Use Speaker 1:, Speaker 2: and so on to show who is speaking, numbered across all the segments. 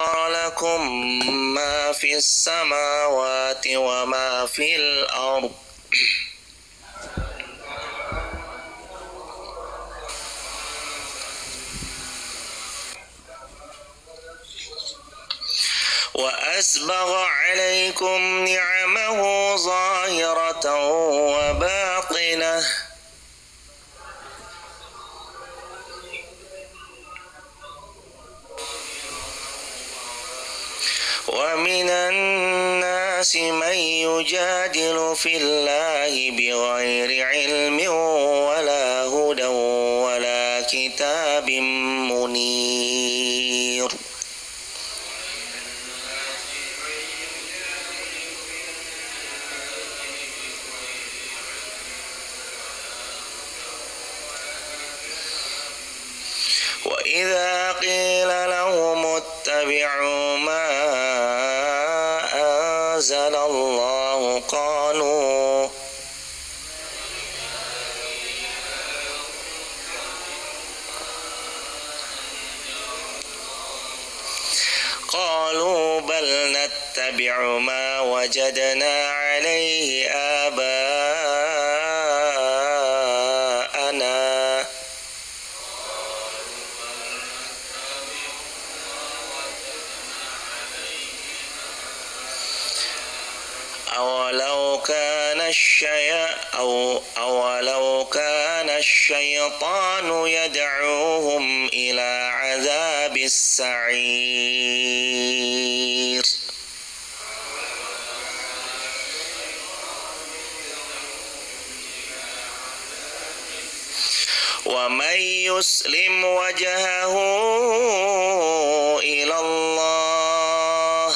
Speaker 1: لكم ما في السماوات وما في الأرض وأسبغ عليكم نعمه ظاهرة وباطنة ومن الناس من يجادل في الله بغير علم ولا هدى ولا كتاب منير وإذا قيل لهم اتبعوا ما أنزل الله قالوا بل نتبع ما وجدنا عليه آباءنا أولو كان الشيطان يدعوهم إلى عذاب السعير ومن يسلم وجهه إلى الله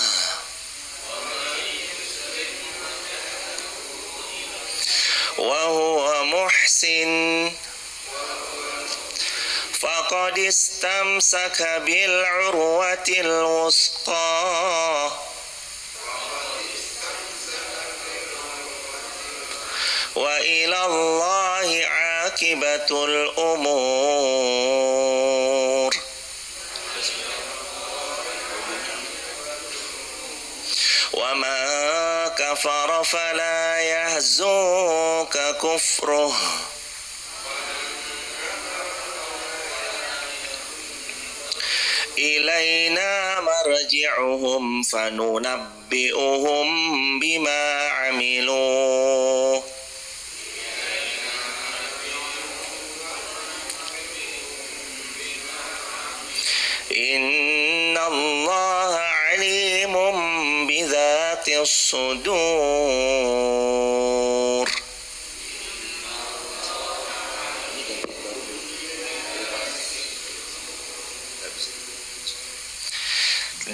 Speaker 1: وهو محسن فقد استمسك بالعروة الوثقى وإلى الله عاقبة الأمور ومن كفر فلا يحزنك كفره إلينا مرجعهم فننبئهم بما عملوا إن الله عليم بذات الصدور.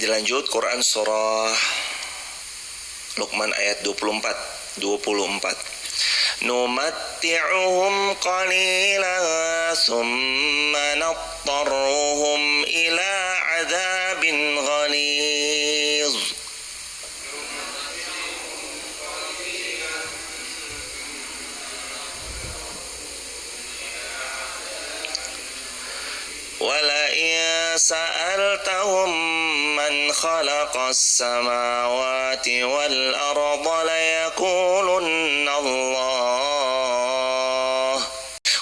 Speaker 1: Dilanjut Quran surah Luqman ayat 24. Numatti'uhum qalilan thumma nattarruhum ila adzabin ghaliz. وَلَئِن سَأَلْتَهُم مَّنْ خَلَقَ السَّمَاوَاتِ وَالْأَرْضَ لَيَقُولُنَّ اللَّهُ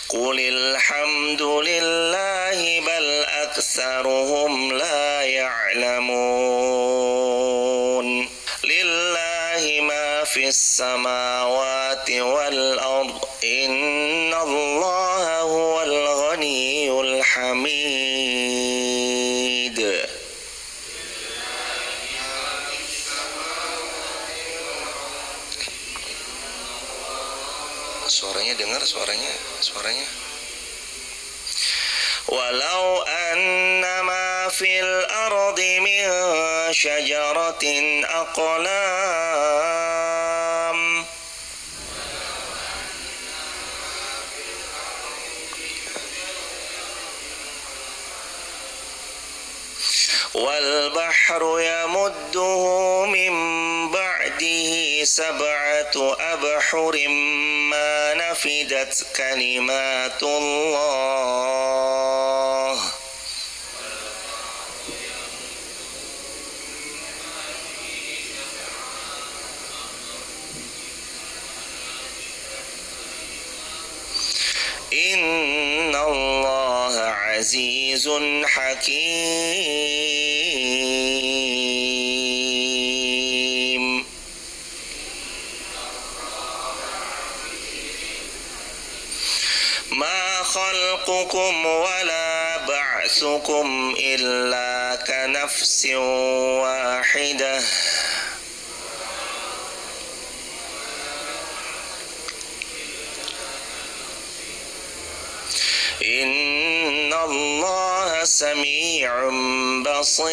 Speaker 1: قُلِ الْحَمْدُ لِلَّهِ بَلْ أَكْثَرُهُمْ لَا يَعْلَمُونَ لِلَّهِ مَا فِي السَّمَاوَاتِ وَالْأَرْضِ إِنَّ اللَّهَ هُوَ الْغَنِيُّ الْحَمِيدُ. Suaranya dengar, suaranya. Walau annama fil ardi min syajaratin aqlam wal bahru yamudduhu min ba'dihi sab'atu abhurim ma nafidat kalimatullah Innallaha azizun hakim. Ma khalqukum wala ba'tsukum illa ka nafsin wahidah. Innallaha sami'un basir.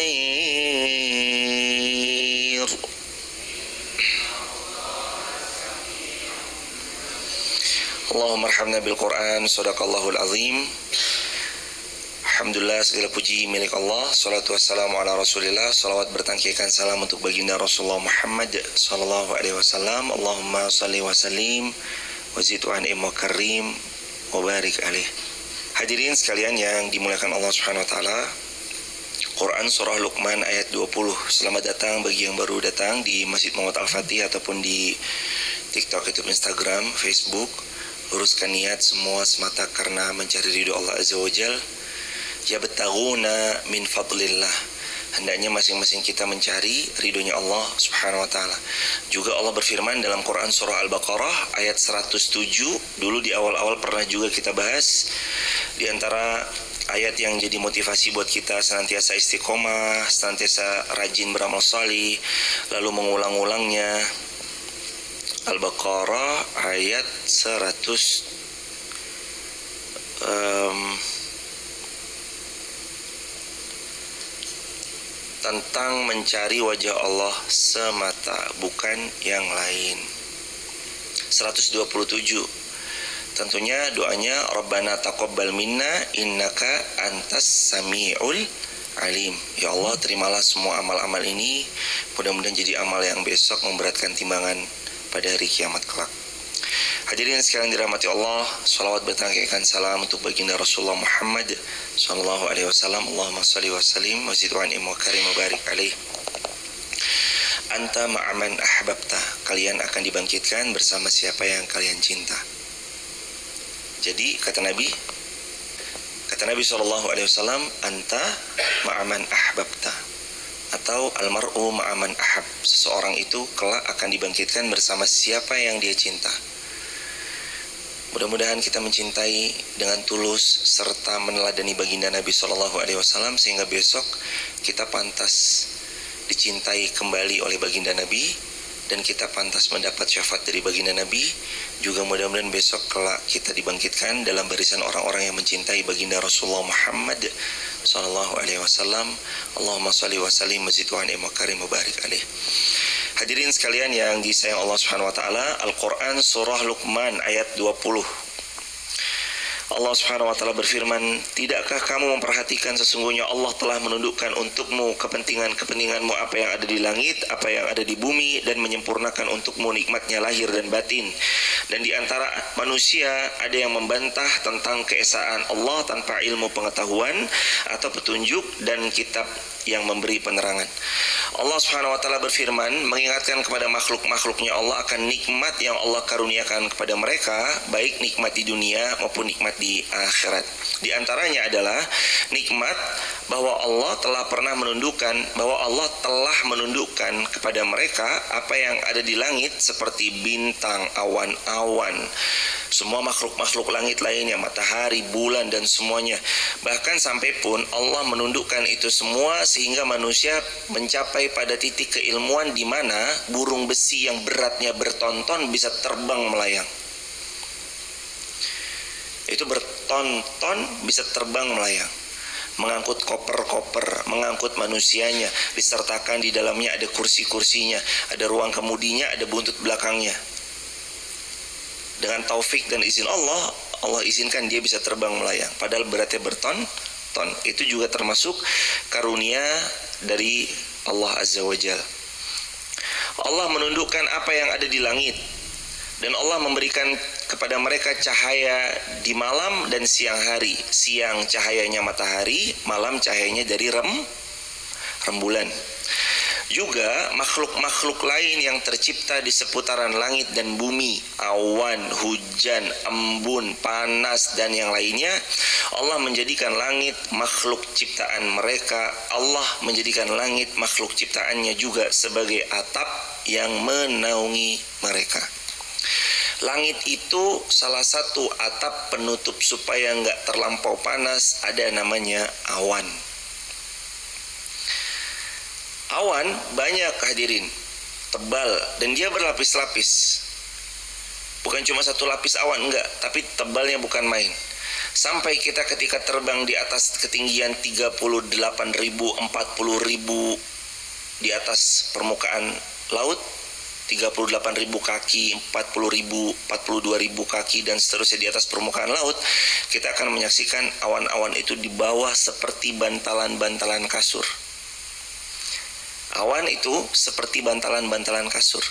Speaker 1: Allahumma arhamna bil Quran. Sadaqallahul azim. Alhamdulillah, segala puji milik Allah. Salatu wassalamu ala Rasulillah. Salawat bertangkikan salam untuk baginda Rasulullah Muhammad sallallahu alaihi wasallam. Allahumma salli wa sallim wa zid wa an'im wa karim wa barik alaih. Hadirin sekalian yang dimuliakan Allah Subhanahu wa taala. Quran surah Luqman ayat 20. Selamat datang bagi yang baru datang di Masjid Muhammad Al-Fatih ataupun di TikTok, YouTube, Instagram, Facebook. Luruskan niat semua semata karena mencari ridho Allah Azza wa Jal. Yabtaghuna min fadlillah. Hendaknya masing-masing kita mencari ridhonya Allah Subhanahu wa taala. Juga Allah berfirman dalam Quran surah Al-Baqarah ayat 107. Dulu di awal-awal pernah juga kita bahas. Di antara ayat yang jadi motivasi buat kita senantiasa istiqomah, senantiasa rajin beramal salih, lalu mengulang-ulangnya. Al-Baqarah ayat 100 tentang mencari wajah Allah semata, bukan yang lain. 127 tentunya doanya Rabbana taqabbal minna innaka antas sami'ul alim. Ya Allah, terimalah semua amal-amal ini, mudah-mudahan jadi amal yang besok memberatkan timbangan pada hari kiamat kelak. Hadirin sekalian dirahmati Allah, salawat bertangkikan salam untuk baginda Rasulullah Muhammad sallallahu alaihi wasallam. Allahumma shalli wa sallim wa zid wa an'im wa karim wa barik alaih. Anta ma'aman ahbabta. Kalian akan dibangkitkan bersama siapa yang kalian cinta. Jadi kata Nabi sallallahu alaihi wasallam, anta ma'aman ahbabta, atau almar'u ma'aman ahab. Seseorang itu kelak akan dibangkitkan bersama siapa yang dia cinta. Mudah-mudahan kita mencintai dengan tulus serta meneladani baginda Nabi sallallahu alaihi wasallam sehingga besok kita pantas dicintai kembali oleh baginda Nabi dan kita pantas mendapat syafaat dari baginda Nabi. Juga mudah-mudahan besok kelak kita dibangkitkan dalam barisan orang-orang yang mencintai baginda Rasulullah Muhammad sallallahu alaihi wasallam. Allahumma shalli wa sallim wa zid wa an'im wa karim wa barik alaih. Hadirin sekalian yang disayang Allah Subhanahu wa taala, Al-Qur'an surah Luqman ayat 20. Allah Subhanahu wa taala berfirman, tidakkah kamu memperhatikan sesungguhnya Allah telah menundukkan untukmu kepentingan-kepentinganmu apa yang ada di langit, apa yang ada di bumi, dan menyempurnakan untukmu nikmatnya lahir dan batin. Dan di antara manusia ada yang membantah tentang keesaan Allah tanpa ilmu pengetahuan atau petunjuk dan kitab yang memberi penerangan. Allah Subhanahu wa taala berfirman mengingatkan kepada makhluk-makhluknya Allah akan nikmat yang Allah karuniakan kepada mereka, baik nikmat di dunia maupun nikmat di akhirat. Di antaranya adalah nikmat bahwa Allah telah menundukkan kepada mereka apa yang ada di langit seperti bintang, awan-awan, semua makhluk-makhluk langit lainnya, matahari, bulan, dan semuanya. Bahkan sampai pun Allah menundukkan itu semua sehingga manusia mencapai pada titik keilmuan di mana burung besi yang beratnya berton-ton bisa terbang melayang. Itu berton-ton bisa terbang melayang, mengangkut koper-koper, mengangkut manusianya, disertakan di dalamnya ada kursi-kursinya, ada ruang kemudinya, ada buntut belakangnya. Dengan taufik dan izin Allah, Allah izinkan dia bisa terbang melayang, padahal beratnya berton-ton. Itu juga termasuk karunia dari Allah Azza wa Jal. Allah menundukkan apa yang ada di langit, dan Allah memberikan kepada mereka cahaya di malam dan siang hari. Siang cahayanya matahari, malam cahayanya dari rembulan. Juga makhluk-makhluk lain yang tercipta di seputaran langit dan bumi, awan, hujan, embun, panas, dan yang lainnya, Allah menjadikan langit makhluk ciptaan mereka. Allah menjadikan langit makhluk ciptaannya juga sebagai atap yang menaungi mereka. Langit itu salah satu atap penutup supaya nggak terlampau panas, ada namanya awan. Awan banyak hadirin, tebal, dan dia berlapis-lapis. Bukan cuma satu lapis awan, enggak, tapi tebalnya bukan main. Sampai kita ketika terbang di atas ketinggian 38.000, 40.000 di atas permukaan laut, 38.000 kaki, 40.000, 42.000 kaki, dan seterusnya di atas permukaan laut, kita akan menyaksikan awan-awan itu di bawah seperti bantalan-bantalan kasur. Awan itu seperti bantalan-bantalan kasur,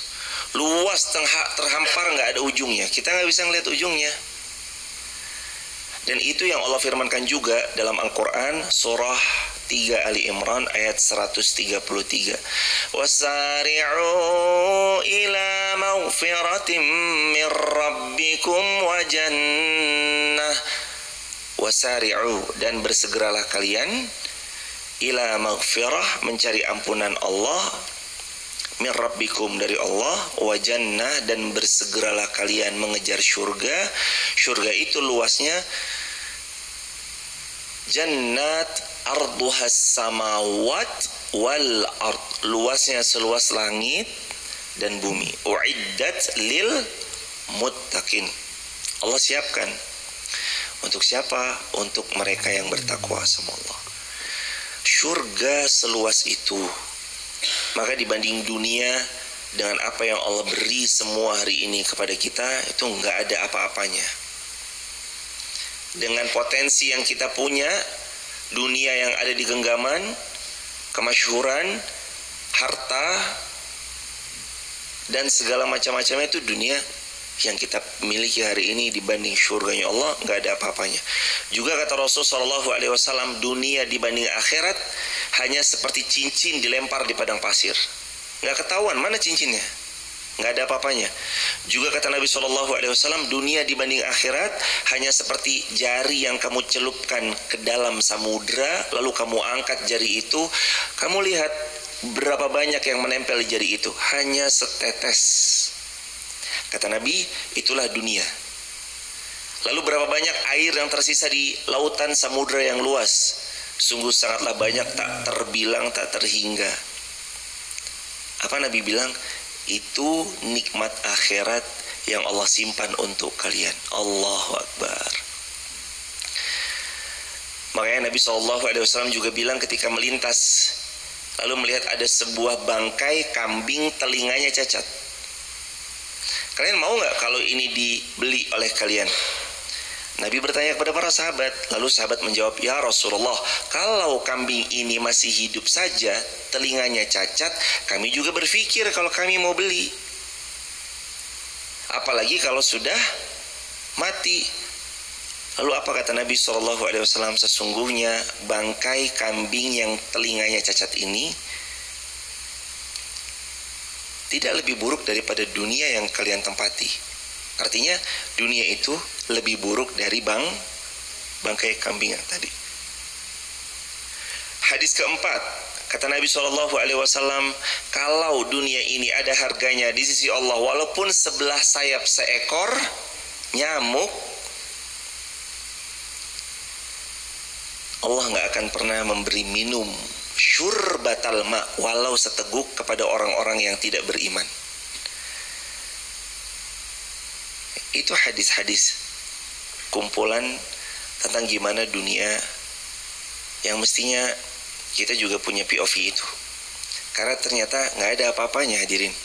Speaker 1: luas, terhampar, nggak ada ujungnya. Kita nggak bisa ngeliat ujungnya. Dan itu yang Allah firmankan juga dalam Al-Quran, surah 3 Ali Imran ayat 133. Wasari'u ila maghfiratin min rabbikum wa jannah. Wasari'u, dan bersegeralah kalian, ila maghfirah, mencari ampunan Allah, min rabbikum, dari Allah, wa jannah, dan bersegeralah kalian mengejar surga. Surga itu luasnya jannat arduhas samawat wal ard, luasnya seluas langit dan bumi. Uiddat lil muttaqin, Allah siapkan untuk siapa? Untuk mereka yang bertakwa sama Allah. Surga seluas itu. Maka dibanding dunia dengan apa yang Allah beri semua hari ini kepada kita, itu nggak ada apa-apanya. Dengan potensi yang kita punya, dunia yang ada di genggaman, kemasyhuran, harta, dan segala macam-macamnya, itu dunia yang kita miliki hari ini dibanding surganya Allah nggak ada apa-apanya. Juga kata Rasulullah SAW, dunia dibanding akhirat hanya seperti cincin dilempar di padang pasir, nggak ketahuan mana cincinnya, nggak ada apa-apanya. Juga kata Nabi SAW, dunia dibanding akhirat hanya seperti jari yang kamu celupkan ke dalam samudra, lalu kamu angkat jari itu, kamu lihat berapa banyak yang menempel di jari itu, hanya setetes. Kata Nabi, itulah dunia. Lalu berapa banyak air yang tersisa di lautan samudra yang luas? Sungguh sangatlah banyak, tak terbilang, tak terhingga. Apa Nabi bilang? Itu nikmat akhirat yang Allah simpan untuk kalian. Allahu Akbar. Makanya Nabi SAW juga bilang ketika melintas, lalu melihat ada sebuah bangkai kambing telinganya cacat. Kalian mau nggak kalau ini dibeli oleh kalian? Nabi bertanya kepada para sahabat, lalu sahabat menjawab, ya Rasulullah, kalau kambing ini masih hidup saja, telinganya cacat, kami juga berpikir kalau kami mau beli. Apalagi kalau sudah mati. Lalu apa kata Nabi SAW? Sesungguhnya bangkai kambing yang telinganya cacat ini tidak lebih buruk daripada dunia yang kalian tempati. Artinya dunia itu lebih buruk dari bangkai kambing yang tadi. Hadis keempat, kata Nabi SAW, kalau dunia ini ada harganya di sisi Allah, walaupun sebelah sayap seekor nyamuk, Allah nggak akan pernah memberi minum syurbatal ma, walau seteguk, kepada orang-orang yang tidak beriman. Itu hadis-hadis kumpulan tentang gimana dunia yang mestinya kita juga punya POV itu. Karena ternyata nggak ada apa-apanya hadirin.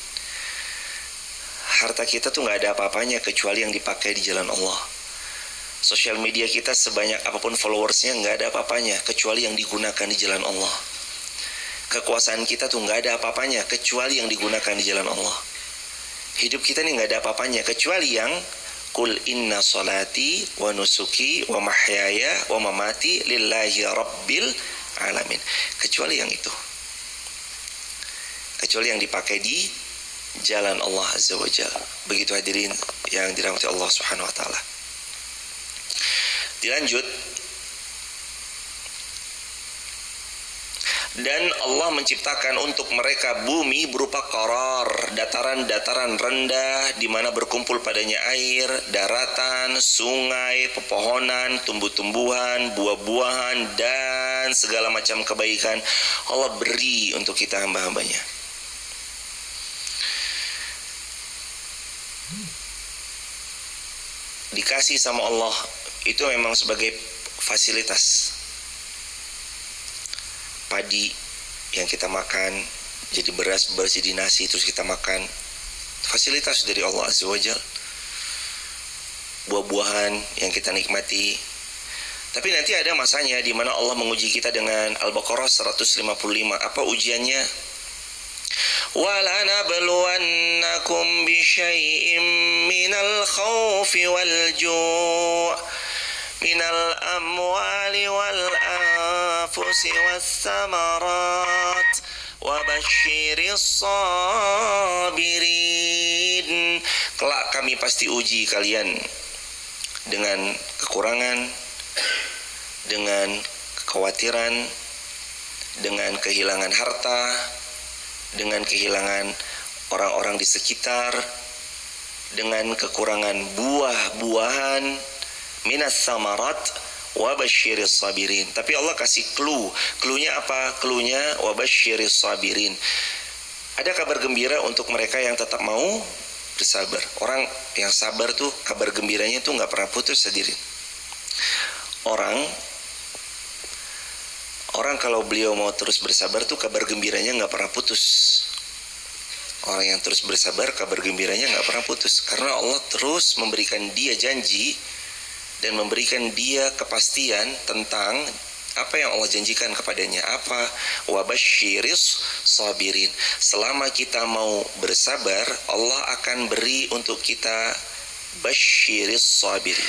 Speaker 1: Harta kita tuh nggak ada apa-apanya kecuali yang dipakai di jalan Allah. Sosial media kita sebanyak apapun followersnya nggak ada apa-apanya kecuali yang digunakan di jalan Allah. Kekuasaan kita tuh nggak ada apa-apanya kecuali yang digunakan di jalan Allah. Hidup kita nih nggak ada apa-apanya kecuali yang Qul inna salati wa nusuki wa mahyaya wa mamati lillahi rabbil alamin. Kecuali yang itu. kecuali yang dipakai di jalan Allah Azza wa Jalla. Begitu hadirin yang dirahmati Allah Subhanahu wa taala. Dilanjut, dan Allah menciptakan untuk mereka bumi berupa qarar, dataran-dataran rendah di mana berkumpul padanya air, daratan, sungai, pepohonan, tumbuh-tumbuhan, buah-buahan, dan segala macam kebaikan Allah beri untuk kita hamba-hambanya. Dikasih sama Allah itu memang sebagai fasilitas. Padi yang kita makan jadi beras jadi nasi terus kita makan, fasilitas dari Allah Azza wa Jalla. Buah-buahan yang kita nikmati. Tapi nanti ada masanya di mana Allah menguji kita dengan Al-Baqarah 155. Apa ujiannya? وَلَنَبْلُوَنَّكُمْ بِشَيْءٍ مِّنَ الْخَوْفِ وَالْجُوعِ مِنَ الْأَمْوَالِ وَالْأَنفُسِ وَالثَّمَرَاتِ وَبَشِّرِ الصَّابِرِينَ. Kelak kami pasti uji kalian dengan kekurangan, dengan kekhawatiran, dengan kehilangan harta, dengan kehilangan orang-orang di sekitar, dengan kekurangan buah-buahan, minas samarat wa basyiris sabirin. Tapi Allah kasih clue-nya apa? Clue-nya wa basyiris sabirin. Ada kabar gembira untuk mereka yang tetap mau bersabar. Orang yang sabar tuh kabar gembiranya tuh nggak pernah putus hadirin. Orang kalau beliau mau terus bersabar tuh kabar gembiranya nggak pernah putus. Orang yang terus bersabar kabar gembiranya nggak pernah putus, karena Allah terus memberikan dia janji dan memberikan dia kepastian tentang apa yang Allah janjikan kepadanya. Apa? Wa basyiris sabirin. Selama kita mau bersabar, Allah akan beri untuk kita basyiris sabirin,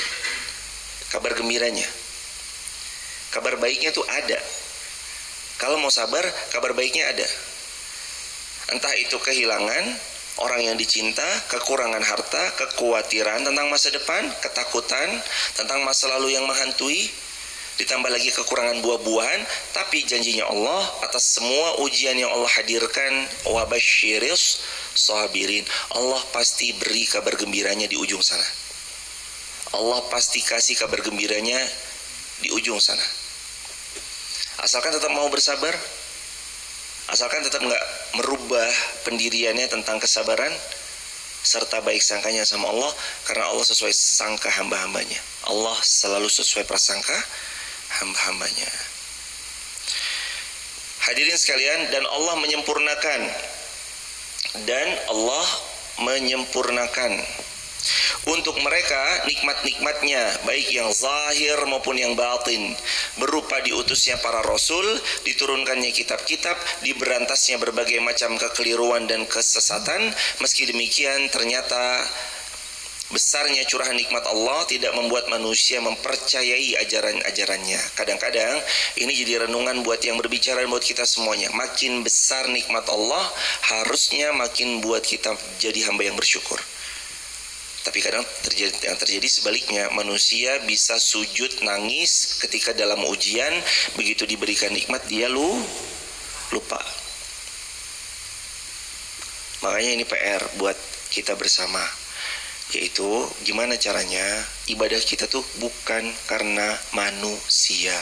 Speaker 1: kabar gembiranya. Kabar baiknya tuh ada. Kalau mau sabar, kabar baiknya ada. Entah itu kehilangan orang yang dicinta, kekurangan harta, kekhawatiran tentang masa depan, ketakutan tentang masa lalu yang menghantui, ditambah lagi kekurangan buah-buahan. Tapi janjinya Allah atas semua ujian yang Allah hadirkan, wa basyiris sabirin, Allah pasti beri kabar gembiranya di ujung sana. Allah pasti kasih kabar gembiranya di ujung sana. Asalkan tetap mau bersabar, asalkan tetap nggak merubah pendiriannya tentang kesabaran serta baik sangkanya sama Allah, karena Allah sesuai sangka hamba-hambanya. Allah selalu sesuai prasangka hamba-hambanya. Hadirin sekalian, dan Allah menyempurnakan untuk mereka nikmat-nikmatnya, baik yang zahir maupun yang batin, berupa diutusnya para rasul, diturunkannya kitab-kitab, diberantasnya berbagai macam kekeliruan dan kesesatan. Meski demikian, ternyata besarnya curahan nikmat Allah tidak membuat manusia mempercayai ajaran-ajarannya. Kadang-kadang ini jadi renungan buat yang berbicara, buat kita semuanya. Makin besar nikmat Allah, harusnya makin buat kita jadi hamba yang bersyukur. Tapi kadang yang terjadi sebaliknya, manusia bisa sujud nangis ketika dalam ujian, begitu diberikan nikmat dia lupa. Makanya ini PR buat kita bersama, yaitu gimana caranya ibadah kita tuh bukan karena manusia,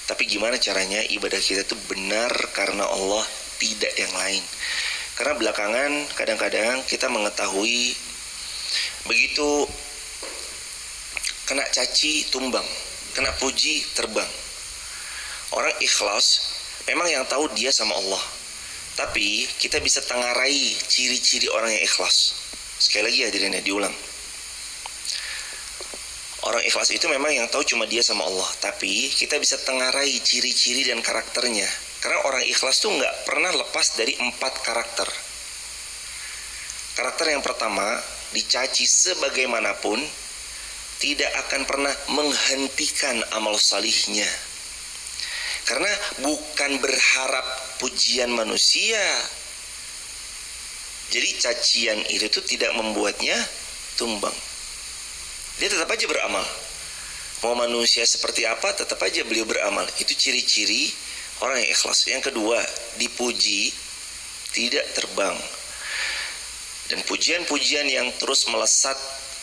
Speaker 1: tapi gimana caranya ibadah kita tuh benar karena Allah, tidak yang lain. Karena belakangan kadang-kadang kita mengetahui begitu kena caci tumbang, kena puji terbang. Orang ikhlas memang yang tahu dia sama Allah, tapi kita bisa tengarai ciri-ciri orang yang ikhlas. Sekali lagi hadirin ya, diulang. Orang ikhlas itu memang yang tahu cuma dia sama Allah, tapi kita bisa tengarai ciri-ciri dan karakternya. Karena orang ikhlas tuh nggak pernah lepas dari 4 karakter. Karakter yang pertama, dicaci sebagaimanapun tidak akan pernah menghentikan amal salihnya. Karena bukan berharap pujian manusia, Jadi cacian itu tuh tidak membuatnya tumbang. Dia tetap aja beramal. Mau manusia seperti apa, tetap aja beliau beramal. Itu ciri-ciri orang yang ikhlas. Yang kedua, dipuji tidak terbang. Dan pujian-pujian yang terus melesat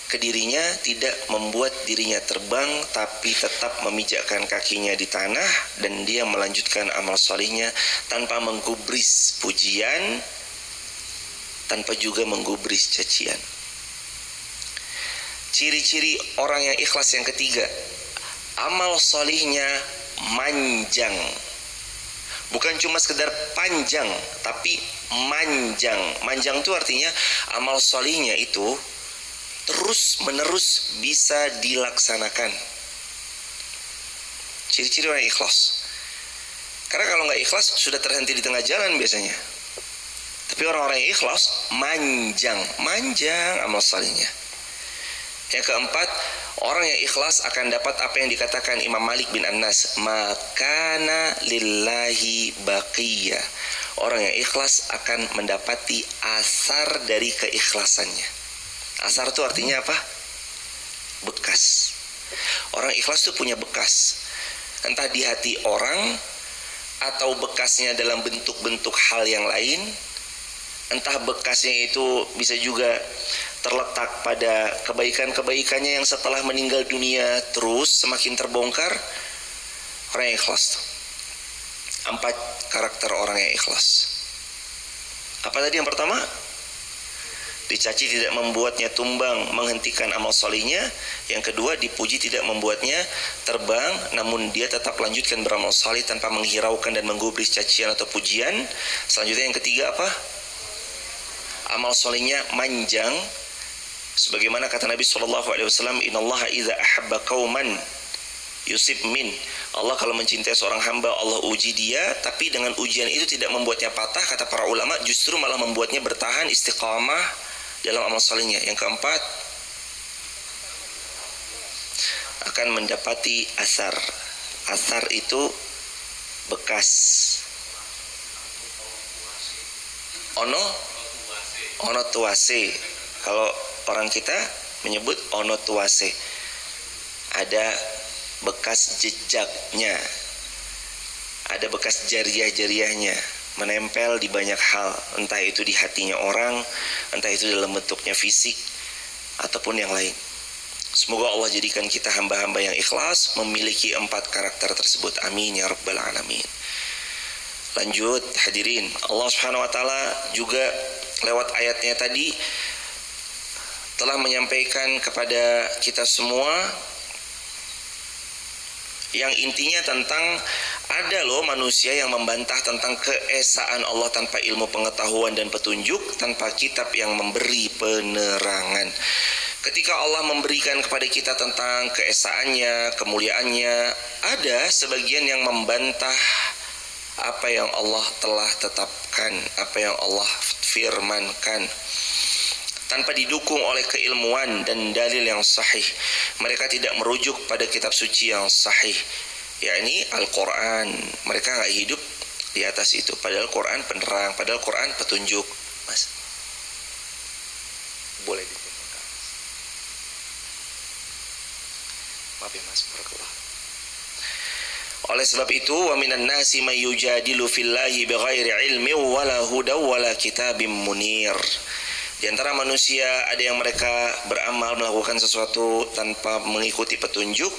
Speaker 1: ke dirinya tidak membuat dirinya terbang, tapi tetap memijakkan kakinya di tanah dan dia melanjutkan amal solihnya tanpa menggubris pujian, tanpa juga menggubris cacian. Ciri-ciri orang yang ikhlas yang ketiga, amal solihnya manjang. Bukan cuma sekedar panjang, tapi manjang. Manjang itu artinya amal solihnya itu terus menerus bisa dilaksanakan. Ciri-ciri orang ikhlas. Karena kalau nggak ikhlas sudah terhenti di tengah jalan biasanya. Tapi orang-orang yang ikhlas manjang amal solihnya. Yang keempat, orang yang ikhlas akan dapat apa yang dikatakan Imam Malik bin Anas, makana lillahi baqiyah. Orang yang ikhlas akan mendapati asar dari keikhlasannya. Asar itu artinya apa? Bekas. Orang ikhlas itu punya bekas. Entah di hati orang, atau bekasnya dalam bentuk-bentuk hal yang lain. Entah bekasnya itu bisa juga terletak pada kebaikan-kebaikannya yang setelah meninggal dunia terus semakin terbongkar. Orang yang ikhlas. 4 karakter orang yang ikhlas. Apa tadi yang pertama? Dicaci tidak membuatnya tumbang, menghentikan amal solihnya. Yang kedua, dipuji tidak membuatnya terbang, namun dia tetap lanjutkan beramal solih tanpa menghiraukan dan menggubris cacian atau pujian. Selanjutnya yang ketiga apa? Amal solihnya manjang. Sebagaimana kata Nabi SAW, Innallaha idza ahabba qauman yusib min. Allah kalau mencintai seorang hamba, Allah uji dia, tapi dengan ujian itu tidak membuatnya patah. Kata para ulama, justru malah membuatnya bertahan istiqamah dalam amal solehnya. Yang keempat, akan mendapati asar. Asar itu bekas. Ono tuase. Kalau orang kita menyebut ono tuase. Ada bekas jejaknya. Ada bekas jariah-jariahnya menempel di banyak hal, entah itu di hatinya orang, entah itu dalam bentuknya fisik ataupun yang lain. Semoga Allah jadikan kita hamba-hamba yang ikhlas, memiliki 4 karakter tersebut. Amin ya rabbal alamin. Lanjut hadirin, Allah Subhanahu wa taala juga lewat ayatnya tadi telah menyampaikan kepada kita semua yang intinya tentang ada loh manusia yang membantah tentang keesaan Allah tanpa ilmu pengetahuan dan petunjuk, tanpa kitab yang memberi penerangan. Ketika Allah memberikan kepada kita tentang keesaannya, kemuliaannya, ada sebagian yang membantah apa yang Allah telah tetapkan, apa yang Allah firmankan, tanpa didukung oleh keilmuan dan dalil yang sahih. Mereka tidak merujuk pada kitab suci yang sahih, yakni Al-Quran. Mereka gak hidup di atas itu. Padahal Quran penerang, padahal Quran petunjuk. Mas, boleh ditemukan. Maaf ya mas, barakallah. Oleh sebab itu, wa minan nasi may yujadilu fillahi bighairi ilmi wala hudaw wala kitabim munir. Di antara manusia ada yang mereka beramal melakukan sesuatu tanpa mengikuti petunjuk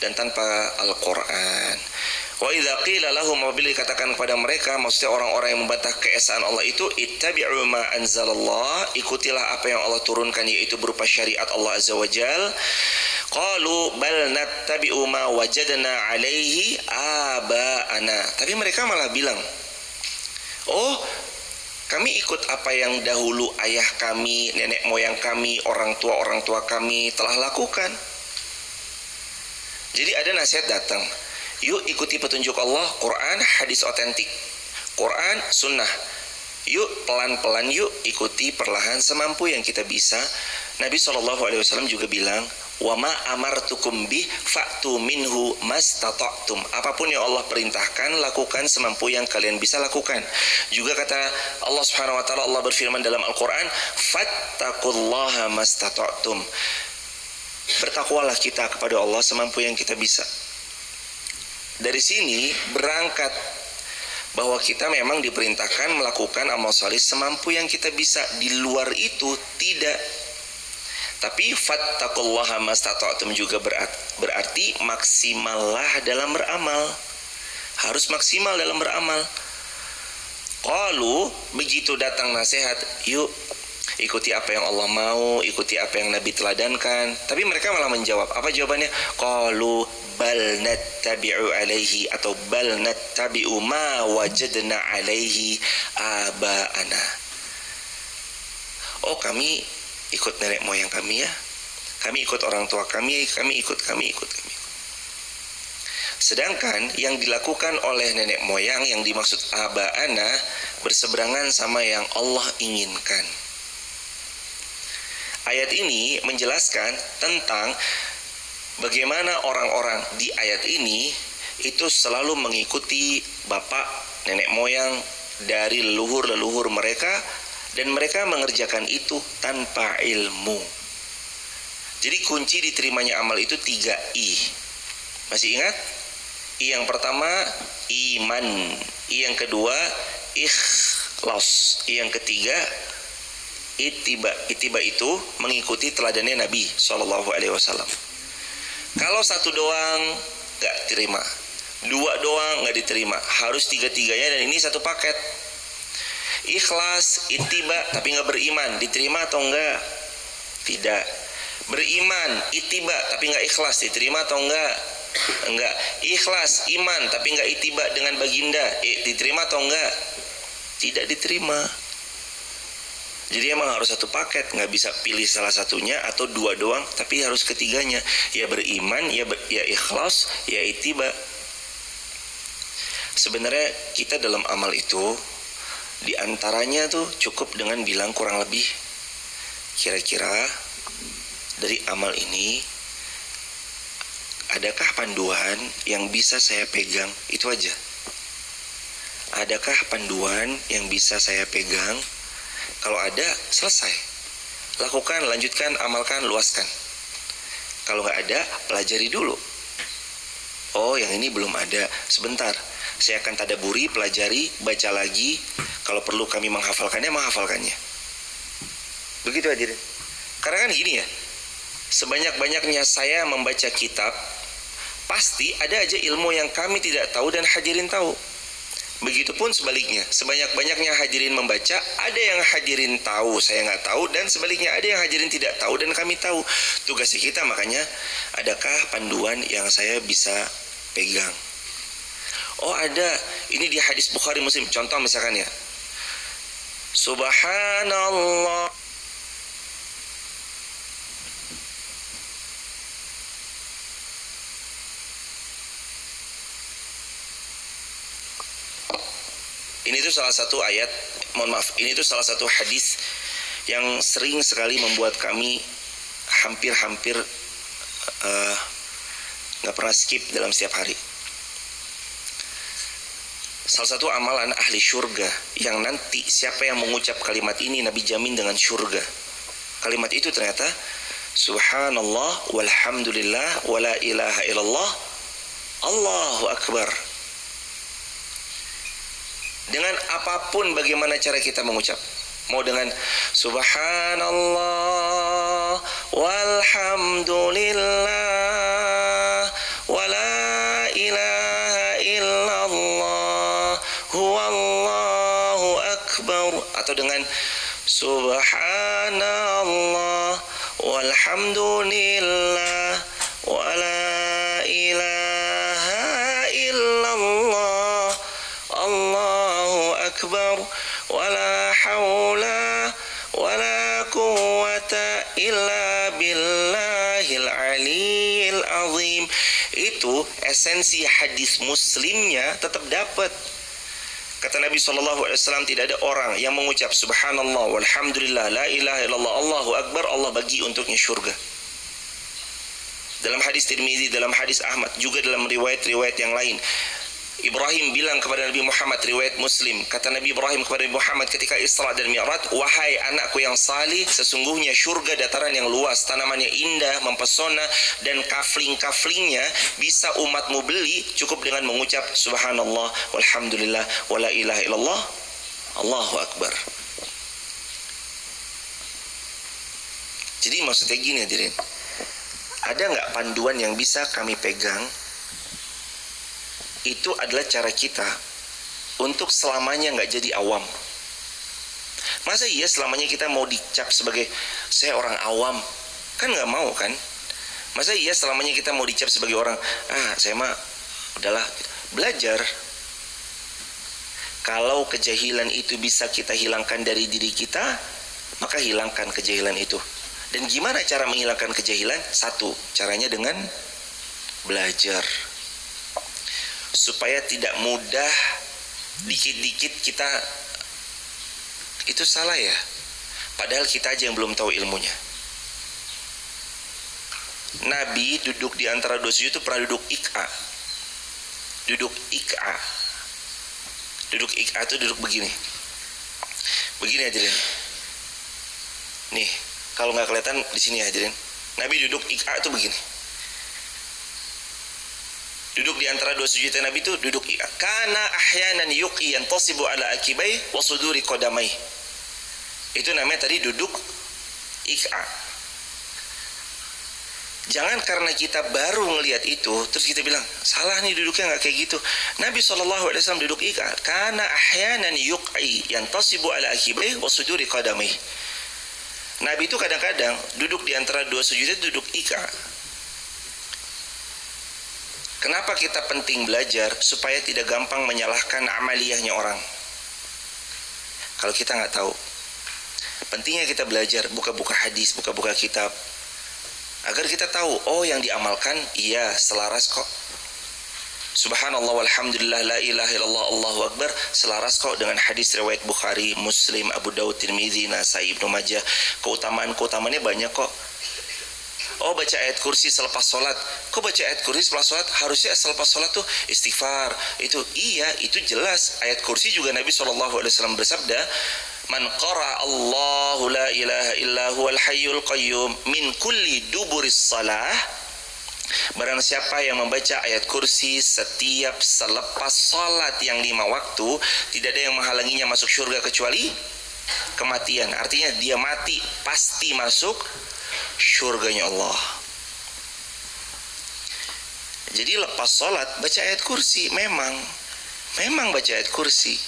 Speaker 1: dan tanpa Al-Quran. Wa idza qila lahum, apabila dikatakan kepada mereka, maksudnya orang-orang yang membantah keesaan Allah itu, ittabi'u ma anzalallah, ikutilah apa yang Allah turunkan, yaitu berupa syariat Allah Azza wa Jal. Qalu bal nattabi'u ma wajadna alaihi aba'ana. Tapi mereka malah bilang, oh, kami ikut apa yang dahulu ayah kami, nenek moyang kami, orang tua kami telah lakukan. Jadi ada nasihat datang, yuk ikuti petunjuk Allah, Quran, hadis otentik, Quran, sunnah. Yuk pelan-pelan, yuk ikuti perlahan semampu yang kita bisa. Nabi SAW juga bilang, wa ma amartukum bih fa'tu minhu mastata'tum. Apapun yang Allah perintahkan, lakukan semampu yang kalian bisa lakukan. Juga kata Allah Subhanahu wa taala, Allah berfirman dalam Al-Qur'an, fattaqullaha mastata'tum. Bertakwalah kita kepada Allah semampu yang kita bisa. Dari sini berangkat bahwa kita memang diperintahkan melakukan amal saleh semampu yang kita bisa. Di luar itu tidak. Tapi fattaqullaha mastata'tum juga berarti maksimallah dalam beramal. Harus maksimal dalam beramal. Qalu, begitu datang nasihat, yuk ikuti apa yang Allah mau, ikuti apa yang Nabi teladankan. Tapi mereka malah menjawab. Apa jawabannya? Qalu bal nattabi'u alaihi, atau bal nattabi'u ma wajadna alaihi aba'ana. Oh, kami ikut nenek moyang kami ya. Kami ikut orang tua kami ikut. Sedangkan yang dilakukan oleh nenek moyang yang dimaksud aba'ana berseberangan sama yang Allah inginkan. Ayat ini menjelaskan tentang bagaimana orang-orang di ayat ini itu selalu mengikuti bapak, nenek moyang dari leluhur-leluhur mereka, dan mereka mengerjakan itu tanpa ilmu. Jadi kunci diterimanya amal itu 3 I. Masih ingat? I yang pertama iman, I yang kedua ikhlas, I yang ketiga ittiba. Ittiba itu mengikuti teladannya Nabi SAW. Kalau satu doang gak terima, 2 doang gak diterima, harus 3-3-nya, dan ini satu paket. Ikhlas, ittiba, tapi gak beriman, diterima atau enggak? Tidak. Beriman, ittiba, tapi gak ikhlas, diterima atau enggak? Enggak. Ikhlas, iman, tapi gak ittiba dengan baginda, diterima atau enggak? Tidak diterima. Jadi emang harus satu paket, nggak bisa pilih salah satunya atau 2 doang, tapi harus ketiganya. Ya beriman, ya ikhlas, ya ittiba. Sebenarnya kita dalam amal itu diantaranya tuh cukup dengan bilang kurang lebih, kira-kira dari amal ini adakah panduan yang bisa saya pegang? Itu aja. Adakah panduan yang bisa saya pegang? Kalau ada, selesai. Lakukan, lanjutkan, amalkan, luaskan. Kalau nggak ada, pelajari dulu. Oh, yang ini belum ada. Sebentar, saya akan tadaburi, pelajari, baca lagi. Kalau perlu kami menghafalkannya. Begitu hadirin. Karena kan gini ya, sebanyak-banyaknya saya membaca kitab, pasti ada aja ilmu yang kami tidak tahu dan hadirin tahu. Begitupun sebaliknya, sebanyak-banyaknya hadirin membaca, ada yang hadirin tahu, saya nggak tahu, dan sebaliknya ada yang hadirin tidak tahu dan kami tahu. Tugas kita makanya, adakah panduan yang saya bisa pegang? Oh ada, ini di hadis Bukhari Muslim. Contoh misalkan ya, Subhanallah, ini tuh salah satu ayat, ini tuh salah satu hadis yang sering sekali membuat kami hampir gak pernah skip dalam setiap hari. Salah satu amalan ahli syurga yang nanti siapa yang mengucap kalimat ini Nabi jamin dengan syurga. Kalimat itu ternyata Subhanallah walhamdulillah wala ilaha illallah Allahu akbar. Dengan apapun bagaimana cara kita mengucap, mau dengan Subhanallah walhamdulillah wala ilaha illallah huwallahu akbar, atau dengan Subhanallah walhamdulillah wala ilaha illallah Allahu akbar wala haula wala quwwata illa billahil aliyil azim. Itu esensi hadis Muslimnya tetap dapat. Kata Nabi SAW, tidak ada orang yang mengucap Subhanallah walhamdulillah la ilaha illallah Allahu akbar, Allah bagi untuknya syurga. dalam hadis Tirmizi, dalam hadis Ahmad, juga dalam riwayat-riwayat yang lain. Ibrahim bilang kepada Nabi Muhammad, riwayat Muslim, kata Nabi Ibrahim kepada Nabi Muhammad ketika Isra dan Mi'raj, wahai anakku yang salih, sesungguhnya syurga dataran yang luas, tanamannya indah, mempesona, dan kafling-kaflingnya bisa umatmu beli cukup dengan mengucap subhanallah, walhamdulillah, wala ilaha illallah, Allahu Akbar. Jadi maksudnya gini hadirin, ada nggak panduan yang bisa kami pegang? Itu adalah cara kita untuk selamanya nggak jadi awam. Masa iya selamanya kita mau dicap sebagai saya orang awam? Kan nggak mau kan? Masa iya selamanya kita mau dicap sebagai orang saya mah udahlah belajar. Kalau kejahilan itu bisa kita hilangkan dari diri kita, maka hilangkan kejahilan itu. Dan gimana cara menghilangkan kejahilan? Satu, caranya dengan belajar. Supaya tidak mudah dikit-dikit kita itu salah ya, padahal kita aja yang belum tahu ilmunya. Nabi duduk di antara dua sujud itu pernah duduk ik'a. Duduk ik'a itu duduk begini hadirin. Nih kalau nggak kelihatan di sini hadirin, Nabi duduk ik'a itu begini. Duduk di antara dua sujud Nabi itu duduk ik'a. Kana ahyanan yuqi yantasibu ala akibai wa suduri qadamai. Itu namanya tadi duduk ik'a. Jangan karena kita baru ngelihat itu terus kita bilang salah nih duduknya, nggak kayak gitu. Nabi SAW duduk ik'a. Kana ahyanan yuqi yantasibu ala akibai wa suduri qadamai. Nabi itu kadang-kadang duduk di antara dua sujud itu duduk ik'a. Kenapa kita penting belajar? Supaya tidak gampang menyalahkan amaliyahnya orang. Kalau kita nggak tahu, pentingnya kita belajar, buka-buka hadis, buka-buka kitab, agar kita tahu, oh yang diamalkan, iya selaras kok. Subhanallah walhamdulillah la ilaha illallah Allahu Akbar, selaras kok dengan hadis riwayat Bukhari, Muslim, Abu Daud, Tirmizi, Nasai, Ibnu Majah. Keutamaannya banyak kok. Oh baca ayat kursi selepas sholat. Kok baca ayat kursi selepas sholat? Harusnya selepas sholat tuh istighfar. Itu iya, itu jelas. Ayat kursi juga Nabi SAW bersabda, man qara Allahu la ilaha illa huwal hayyul qayyum min kulli duburis salah. Barang siapa yang membaca ayat kursi setiap selepas sholat yang 5 waktu, tidak ada yang menghalanginya masuk surga kecuali kematian. Artinya dia mati pasti masuk syurganya Allah. Jadi lepas sholat baca ayat kursi, memang baca ayat kursi.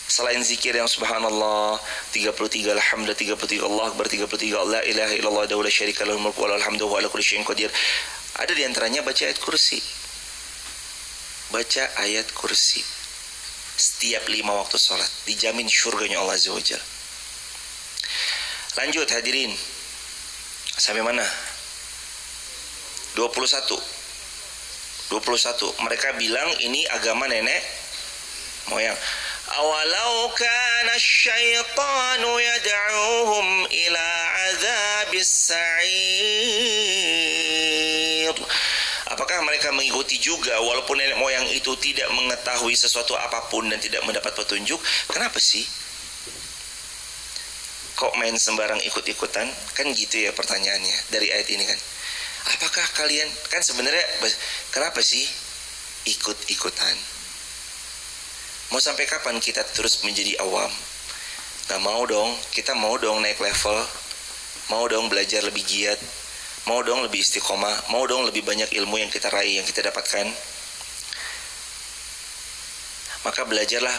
Speaker 1: Selain zikir yang subhanallah 33, alhamdulillah 33, Allah akbar 33, la ilaha illallah wa la syarika lahul mulku wa lahul hamdu wa ala kulli syai'in qadir. Ada di antaranya baca ayat kursi. Baca ayat kursi setiap 5 waktu sholat, dijamin syurganya Allah azza wajalla. Lanjut hadirin, sampai mana? 21. Mereka bilang ini agama nenek moyang. Awalau kana syaitanu yad'uhum ila azabis sa'ir. Apakah mereka mengikuti juga walaupun nenek moyang itu tidak mengetahui sesuatu apapun dan tidak mendapat petunjuk? Kenapa sih? Kok main sembarang ikut-ikutan? Kan gitu ya pertanyaannya dari ayat ini kan. Apakah kalian, kan sebenarnya kenapa sih ikut-ikutan? Mau sampai kapan kita terus menjadi awam? Gak mau dong, kita mau dong naik level, mau dong belajar lebih giat, mau dong lebih istiqomah, mau dong lebih banyak ilmu yang kita raih, yang kita dapatkan. Maka belajarlah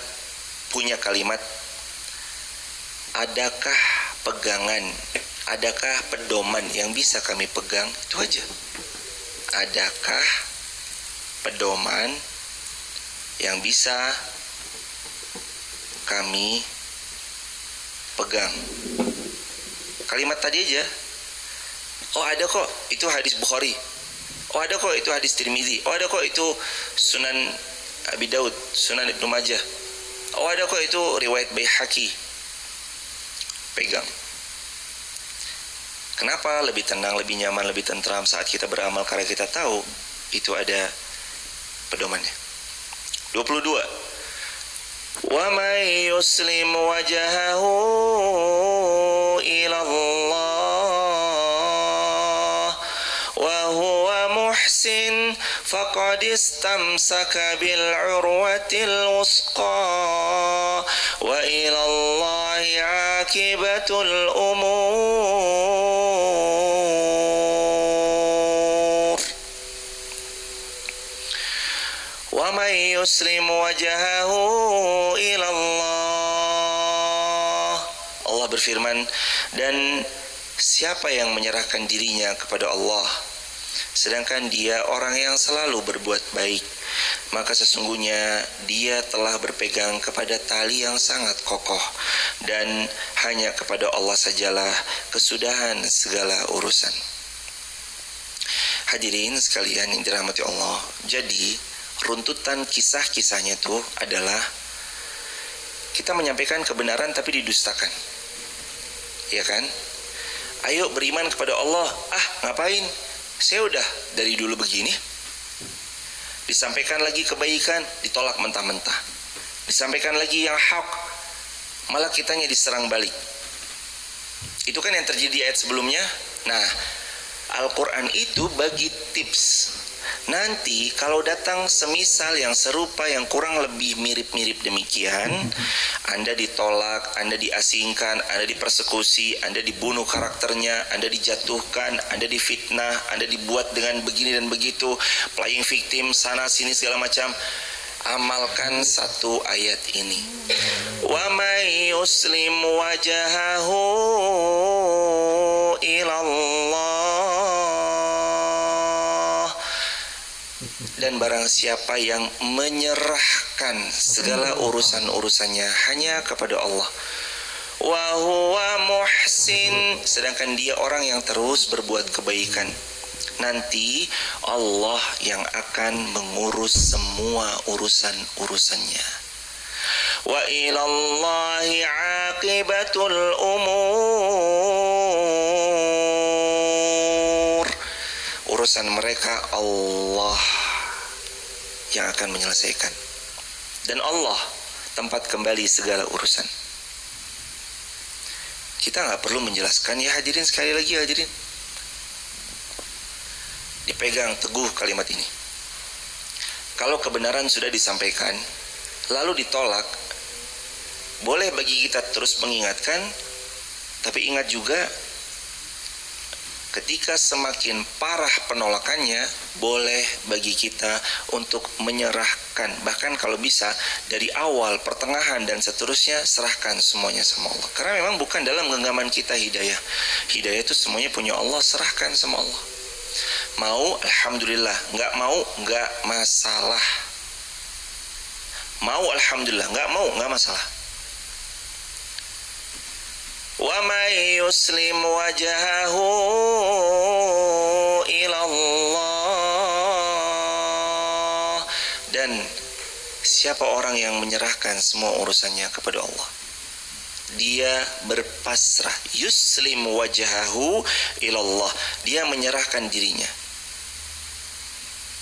Speaker 1: punya kalimat, adakah pegangan, adakah pedoman yang bisa kami pegang? Itu aja. Adakah pedoman yang bisa kami pegang? Kalimat tadi aja. Oh ada kok itu hadis Bukhari. Oh ada kok itu hadis Tirmizi. Oh ada kok itu Sunan Abi Daud, Sunan Ibnu Majah. Oh ada kok itu riwayat Baihaqi. Pegang. Kenapa lebih tenang, lebih nyaman, lebih tentram saat kita beramal? Karena kita tahu itu ada pedomannya. 22. Wa may yuslim wajhahu ila Allah wa huwa muhsin faqad istamsaka bil urwatil wusqa wa ila Allahi akibatul umur. Wa may yuslim wajhahu ila Allah. Allah berfirman, dan siapa yang menyerahkan dirinya kepada Allah sedangkan dia orang yang selalu berbuat baik, maka sesungguhnya dia telah berpegang kepada tali yang sangat kokoh, dan hanya kepada Allah sajalah kesudahan segala urusan. Hadirin sekalian yang dirahmati Allah, jadi runtutan kisah-kisahnya itu adalah kita menyampaikan kebenaran tapi didustakan, ya kan? Ayo beriman kepada Allah. Ngapain? Saya udah dari dulu begini. Disampaikan lagi kebaikan, ditolak mentah-mentah. Disampaikan lagi yang hak, malah kitanya diserang balik. Itu kan yang terjadi di ayat sebelumnya. Nah, Al-Quran itu bagi tips. Nanti kalau datang semisal yang serupa, yang kurang lebih mirip-mirip demikian, Anda ditolak, Anda diasingkan, Anda dipersekusi, Anda dibunuh karakternya, Anda dijatuhkan, Anda difitnah, Anda dibuat dengan begini dan begitu, playing victim, sana sini segala macam. Amalkan satu ayat ini. Wa may yuslim wajhahu ilallah. Dan barang siapa yang menyerahkan segala urusan-urusannya hanya kepada Allah, wa huwa muhsin, sedangkan dia orang yang terus berbuat kebaikan, nanti Allah yang akan mengurus semua urusan-urusannya. Wa ilallahi aqibatul umur. Urusan mereka Allah yang akan menyelesaikan, dan Allah tempat kembali segala urusan. Kita nggak perlu menjelaskan ya hadirin, sekali lagi hadirin, dipegang teguh kalimat ini. Kalau kebenaran sudah disampaikan lalu ditolak, boleh bagi kita terus mengingatkan, tapi ingat juga ketika semakin parah penolakannya, boleh bagi kita untuk menyerahkan. Bahkan kalau bisa dari awal, pertengahan, dan seterusnya, serahkan semuanya sama Allah. Karena memang bukan dalam genggaman kita hidayah. Hidayah itu semuanya punya Allah, serahkan sama Allah. Mau, alhamdulillah. Nggak mau, nggak masalah. Mau, alhamdulillah. Nggak mau, nggak masalah. Wa may yuslim wajhahu ila Allah. Dan siapa orang yang menyerahkan semua urusannya kepada Allah, dia berpasrah. Yuslim wajhahu ila Allah, dia menyerahkan dirinya.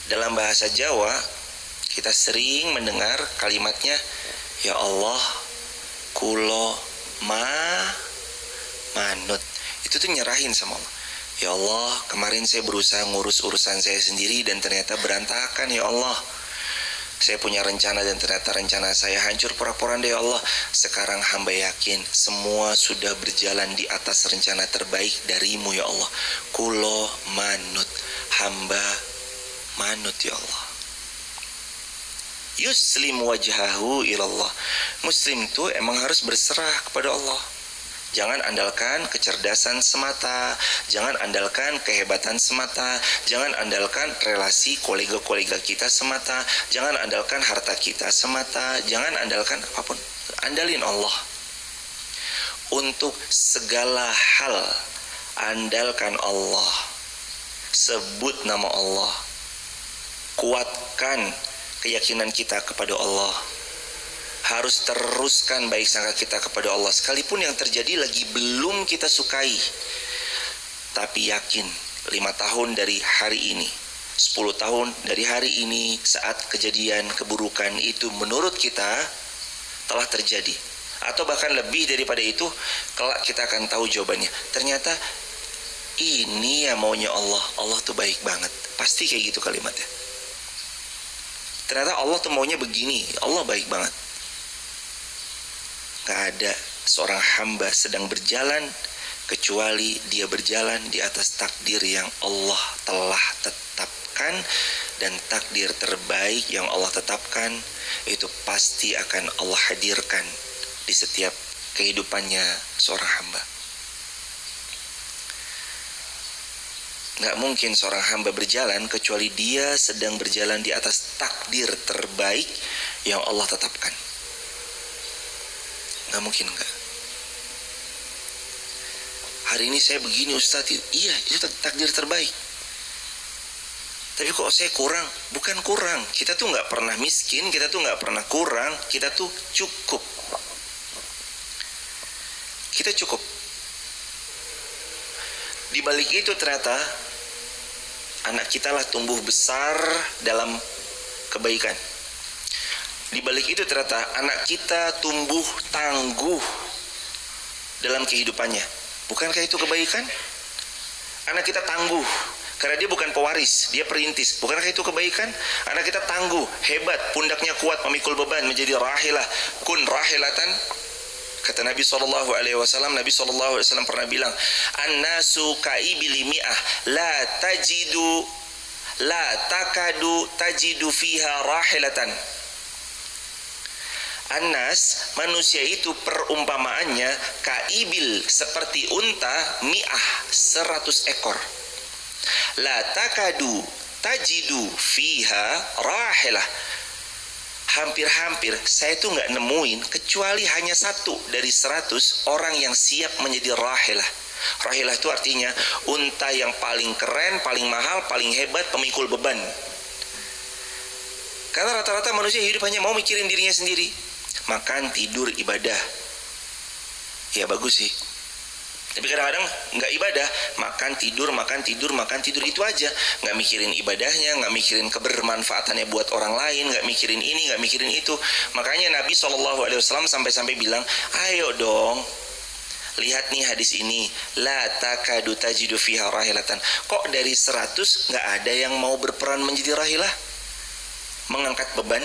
Speaker 1: Dalam bahasa Jawa kita sering mendengar kalimatnya, ya Allah kulo manut. Itu tuh nyerahin sama Allah. Ya Allah, kemarin saya berusaha ngurus urusan saya sendiri dan ternyata berantakan ya Allah. Saya punya rencana dan ternyata rencana saya hancur porak-poranda ya Allah. Sekarang hamba yakin semua sudah berjalan di atas rencana terbaik darimu ya Allah. Kulo manut, hamba manut ya Allah. Yuslim wajhahu ilallah. Muslim itu emang harus berserah kepada Allah. Jangan andalkan kecerdasan semata, jangan andalkan kehebatan semata, jangan andalkan relasi kolega-kolega kita semata, jangan andalkan harta kita semata, jangan andalkan apapun. Andalin Allah. Untuk segala hal, andalkan Allah. Sebut nama Allah. Kuatkan keyakinan kita kepada Allah. Harus teruskan baik sangka kita kepada Allah, sekalipun yang terjadi lagi belum kita sukai. tapi yakin 5 tahun dari hari ini, 10 tahun dari hari ini, saat kejadian keburukan itu menurut kita telah terjadi, atau bahkan lebih daripada itu, kelak kita akan tahu jawabannya. Ternyata ini ya maunya Allah. Allah tuh baik banget. Pasti kayak gitu kalimatnya. Ternyata Allah tuh maunya begini. Allah baik banget. Gak ada seorang hamba sedang berjalan kecuali dia berjalan di atas takdir yang Allah telah tetapkan, dan takdir terbaik yang Allah tetapkan itu pasti akan Allah hadirkan di setiap kehidupannya seorang hamba. Gak mungkin seorang hamba berjalan kecuali dia sedang berjalan di atas takdir terbaik yang Allah tetapkan. Gak mungkin enggak. Hari ini saya begini Ustaz, iya itu takdir terbaik. Tapi kok saya kurang? Bukan kurang, kita tuh gak pernah miskin, kita tuh gak pernah kurang, kita tuh cukup. Kita cukup. Di balik itu ternyata anak kita lah tumbuh besar dalam kebaikan. Di balik itu ternyata anak kita tumbuh tangguh dalam kehidupannya. Bukankah itu kebaikan? Anak kita tangguh karena dia bukan pewaris, dia perintis. Bukankah itu kebaikan? Anak kita tangguh, hebat, pundaknya kuat memikul beban, menjadi rahilah, kun rahilatan. Kata Nabi SAW, Nabi SAW pernah bilang, "An-nasu kaibili mi'ah, la takadu tajidu fiha rahilatan." An-nas, manusia itu perumpamaannya kaibil, seperti unta, mi'ah, 100 ekor. La takadu tajidu fiha rahilah. Hampir-hampir saya tuh gak nemuin kecuali hanya 1 dari 100 orang yang siap menjadi rahilah. Rahilah itu artinya unta yang paling keren, paling mahal, paling hebat, pemikul beban. Karena rata-rata manusia hidup hanya mau mikirin dirinya sendiri. Makan, tidur, ibadah. Ya bagus sih. Tapi kadang-kadang nggak ibadah, makan tidur itu aja, nggak mikirin ibadahnya, nggak mikirin kebermanfaatannya buat orang lain, nggak mikirin ini, nggak mikirin itu. Makanya Nabi SAW sampai-sampai bilang, ayo dong, lihat nih hadis ini, la takadu tajidu fiha rahilatan. Kok dari 100 nggak ada yang mau berperan menjadi rahilah, mengangkat beban,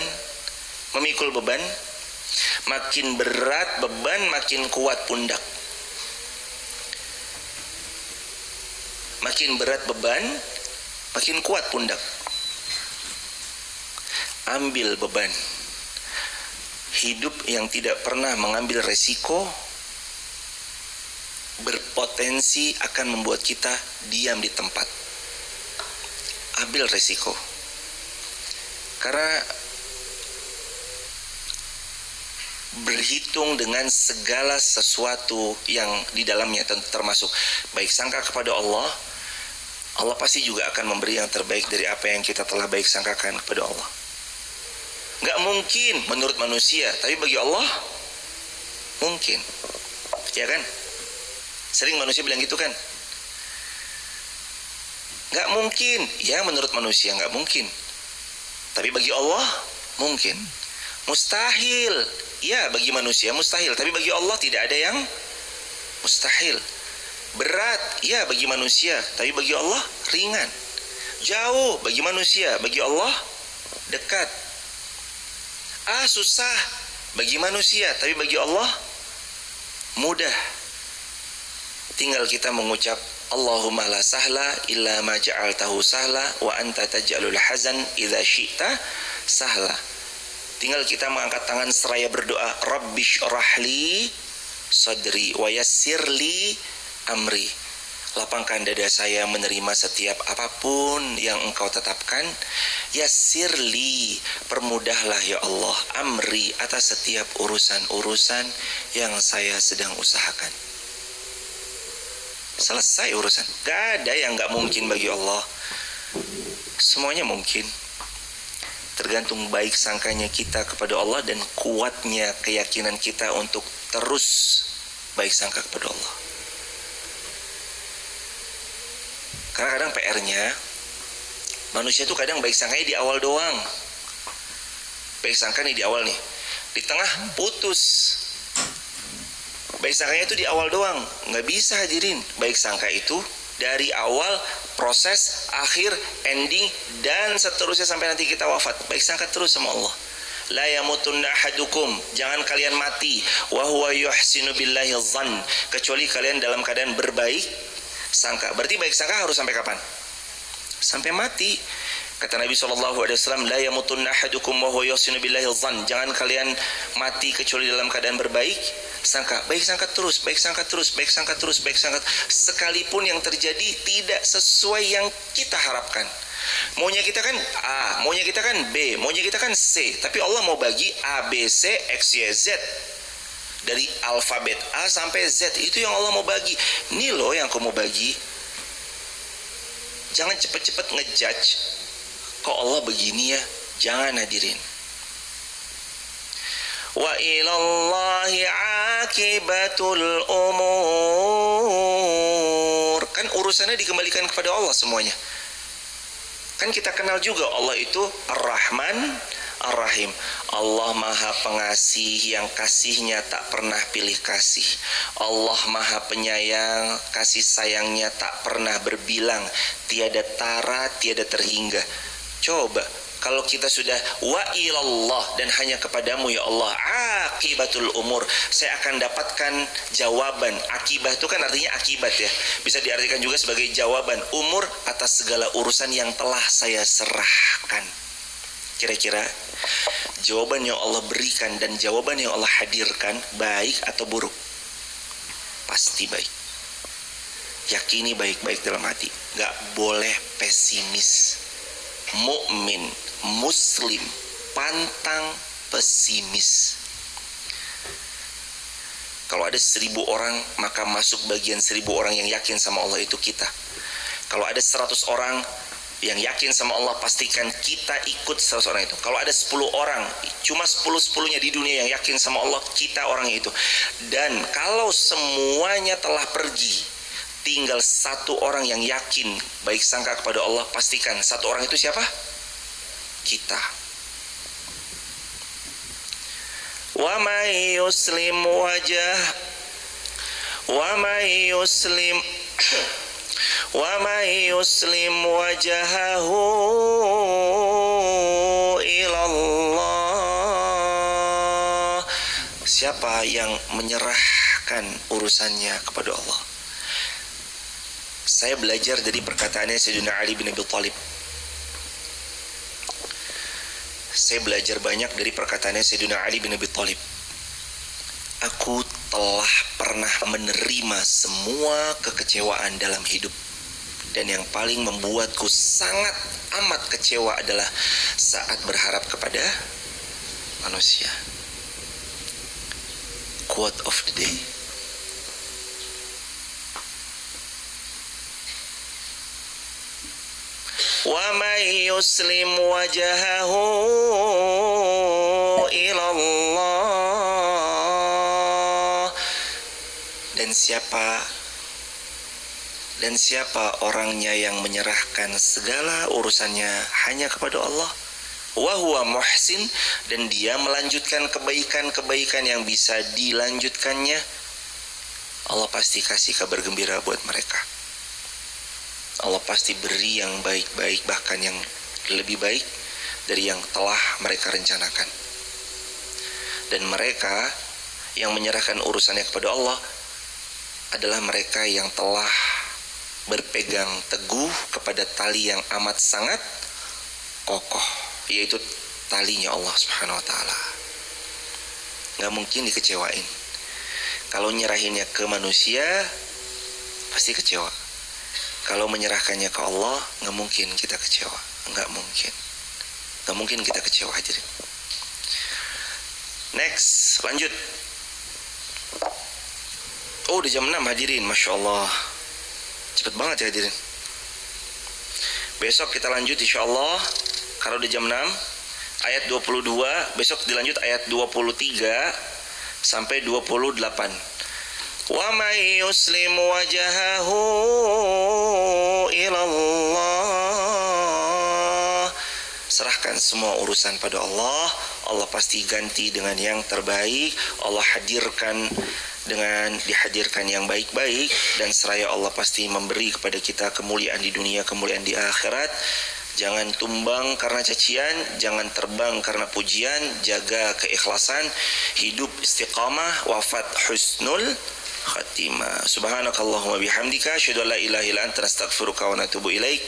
Speaker 1: memikul beban. Makin berat beban, makin kuat pundak. Makin berat beban, makin kuat pundak. Ambil beban. Hidup yang tidak pernah mengambil resiko berpotensi akan membuat kita diam di tempat. Ambil resiko. Karena berhitung dengan segala sesuatu yang di dalamnya, termasuk baik sangka kepada Allah. Allah pasti juga akan memberi yang terbaik dari apa yang kita telah baik sangkakan kepada Allah. Gak mungkin menurut manusia, tapi bagi Allah mungkin. Ya kan? Sering manusia bilang gitu kan? Gak mungkin. Ya menurut manusia gak mungkin, tapi bagi Allah mungkin. Mustahil. Ya bagi manusia mustahil, tapi bagi Allah tidak ada yang mustahil. Berat, ya bagi manusia, tapi bagi Allah ringan. Jauh bagi manusia, bagi Allah dekat. Susah bagi manusia, tapi bagi Allah mudah. Tinggal kita mengucap Allahumma la sahla illa ma ja'altahu sahla wa anta taj'alul hazan idza syi'ta sahla. Tinggal kita mengangkat tangan seraya berdoa, Rabbish rahli sadri wa yassirli amri. Lapangkan dada saya menerima setiap apapun yang Engkau tetapkan. Yassirli, permudahlah ya Allah, amri, atas setiap urusan-urusan yang saya sedang usahakan. Selesai urusan. Gak ada yang gak mungkin bagi Allah. Semuanya mungkin. Tergantung baik sangkanya kita kepada Allah dan kuatnya keyakinan kita untuk terus baik sangka kepada Allah. Karena kadang PR-nya manusia tuh kadang baik sangkanya di awal doang. Baik sangka nih di awal nih, di tengah putus. Baik sangkanya itu di awal doang. Nggak bisa hadirin. Baik sangka itu dari awal, proses, akhir, ending, dan seterusnya sampai nanti kita wafat. Baik sangka terus sama Allah. La yamutunna ahadukum, jangan kalian mati, wa huwa yuhsinu billahi dhann, kecuali kalian dalam keadaan berbaik sangka. Berarti baik sangka harus sampai kapan? Sampai mati. Kata Nabi SAW, la yamutunna ahadukum wa huwa yuhsinu billahi dhann, jangan kalian mati kecuali dalam keadaan berbaik sangka. Baik sangka terus, baik sangka terus, baik sangka terus, baik sangka, sekalipun yang terjadi tidak sesuai yang kita harapkan. Maunya kita kan A, maunya kita kan B, maunya kita kan C, tapi Allah mau bagi A, B, C, X, Y, Z. Dari alfabet A sampai Z, itu yang Allah mau bagi. Ini loh yang aku mau bagi. Jangan cepet-cepet ngejudge, kok Allah begini ya. Jangan hadirin. Wa ilallahi akibatul umur. Kan urusannya dikembalikan kepada Allah semuanya. Kan kita kenal juga Allah itu Ar-Rahman, Ar-Rahim. Allah Maha Pengasih yang kasihnya tak pernah pilih kasih. Allah Maha Penyayang, kasih sayangnya tak pernah berbilang, tiada tara, tiada terhingga. Coba kalau kita sudah wa ilallah, dan hanya kepadamu ya Allah akibatul umur, saya akan dapatkan jawaban. Akibah itu kan artinya akibat ya, bisa diartikan juga sebagai jawaban umur atas segala urusan yang telah saya serahkan. Kira-kira jawaban yang Allah berikan dan jawaban yang Allah hadirkan baik atau buruk? Pasti baik. Yakini baik-baik dalam hati, gak boleh pesimis. Mukmin, muslim, pantang pesimis. Kalau ada 1000 orang, maka masuk bagian 1000 orang yang yakin sama Allah, itu kita. Kalau ada 100 orang yang yakin sama Allah, pastikan kita ikut 100 orang itu. Kalau ada 10 orang, cuma 10-10-nya di dunia yang yakin sama Allah, kita orangnya itu. Dan kalau semuanya telah pergi, tinggal 1 orang yang yakin baik sangka kepada Allah, pastikan 1 orang itu siapa? Kita. Wa may yuslim wajah wa may yuslim wajahahu ilallah. Siapa yang menyerahkan urusannya kepada Allah? Saya belajar dari perkataannya Sayyidina Ali bin Abi Thalib. Saya belajar banyak dari perkataannya Sayyidina Ali bin Abi Thalib. Aku telah pernah menerima semua kekecewaan dalam hidup, dan yang paling membuatku sangat amat kecewa adalah saat berharap kepada manusia. Quote of the day. Wa may yuslim wajahahu ilallah. Dan siapa orangnya yang menyerahkan segala urusannya hanya kepada Allah? Wa huwa muhsin, dan dia melanjutkan kebaikan-kebaikan yang bisa dilanjutkannya. Allah pasti kasih kabar gembira buat mereka. Allah pasti beri yang baik-baik, bahkan yang lebih baik dari yang telah mereka rencanakan. Dan mereka yang menyerahkan urusannya kepada Allah adalah mereka yang telah berpegang teguh kepada tali yang amat sangat kokoh, yaitu talinya Allah Subhanahu wa ta'ala. Gak mungkin dikecewain. Kalau nyerahinnya ke manusia, pasti kecewa. Kalau menyerahkannya ke Allah, gak mungkin kita kecewa. Gak mungkin kita kecewa. Hadirin. Next, lanjut. Oh, udah jam 6 hadirin, Masya Allah. Cepet banget ya hadirin. Besok kita lanjut insya Allah. Kalau udah jam 6, ayat 22. Besok dilanjut ayat 23 sampai 28. Wa may yuslim wajahahu ila Allah. Serahkan semua urusan pada Allah. Allah pasti ganti dengan yang terbaik. Allah hadirkan dengan dihadirkan yang baik-baik, dan seraya Allah pasti memberi kepada kita kemuliaan di dunia, kemuliaan di akhirat. Jangan tumbang karena cacian, jangan terbang karena pujian, jaga keikhlasan, hidup istiqamah, wafat husnul khatimah. Subhanakallahumma bihamdika asyhadu an la ilaha illa anta astaghfiruka wa atubu ilaik.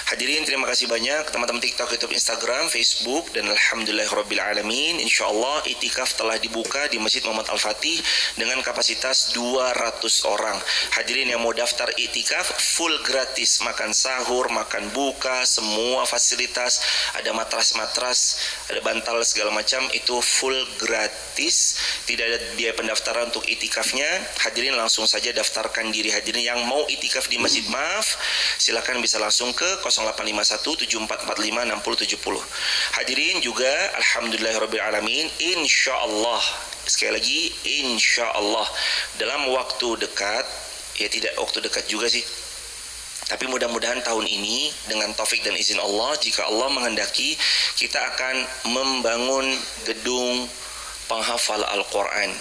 Speaker 1: Hadirin, terima kasih banyak teman-teman TikTok, YouTube, Instagram, Facebook, dan alhamdulillahirabbil alamin. Insyaallah itikaf telah dibuka di Masjid Muhammad Al-Fatih dengan kapasitas 200 orang. Hadirin yang mau daftar itikaf full gratis, makan sahur, makan buka, semua fasilitas, ada matras-matras, ada bantal segala macam, itu full gratis. Tidak ada biaya pendaftaran untuk itikafnya. Hadirin langsung saja daftarkan diri. Hadirin yang mau itikaf di Masjid Maaf, silakan bisa langsung ke 085174456070. Hadirin juga alhamdulillahirabbil alamin, insyaallah, sekali lagi insyaallah dalam waktu dekat, ya tidak waktu dekat juga sih, tapi mudah-mudahan tahun ini dengan taufik dan izin Allah, jika Allah menghendaki, kita akan membangun gedung penghafal Al-Quran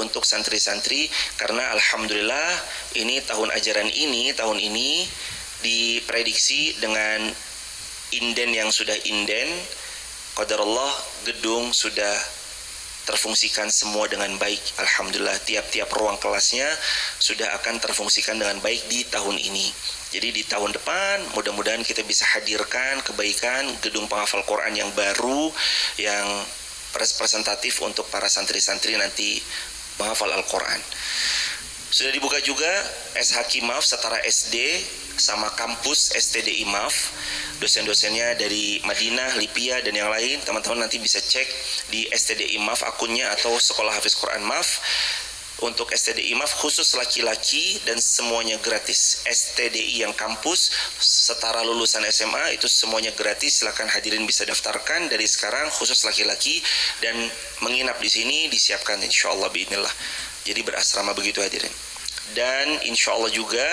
Speaker 1: untuk santri-santri, karena alhamdulillah ini tahun ajaran ini, tahun ini diprediksi dengan inden yang sudah inden, qadarullah gedung sudah terfungsikan semua dengan baik. Alhamdulillah tiap-tiap ruang kelasnya sudah akan terfungsikan dengan baik di tahun ini. Jadi di tahun depan mudah-mudahan kita bisa hadirkan kebaikan gedung penghafal Quran yang baru, yang representatif untuk para santri-santri nanti menghafal Al-Quran. Sudah dibuka juga SH Imaf setara SD sama kampus STD Imaf. Dosen-dosennya dari Madinah, Lipia, dan yang lain. Teman-teman nanti bisa cek di STD Imaf akunnya atau Sekolah Hafiz Quran Maf. Untuk STD Imaf khusus laki-laki dan semuanya gratis. STDI yang kampus setara lulusan SMA itu semuanya gratis. Silakan hadirin bisa daftarkan dari sekarang, khusus laki-laki, dan menginap di sini disiapkan insyaallah biidznillah. Jadi berasrama begitu hadirin. Dan insyaallah juga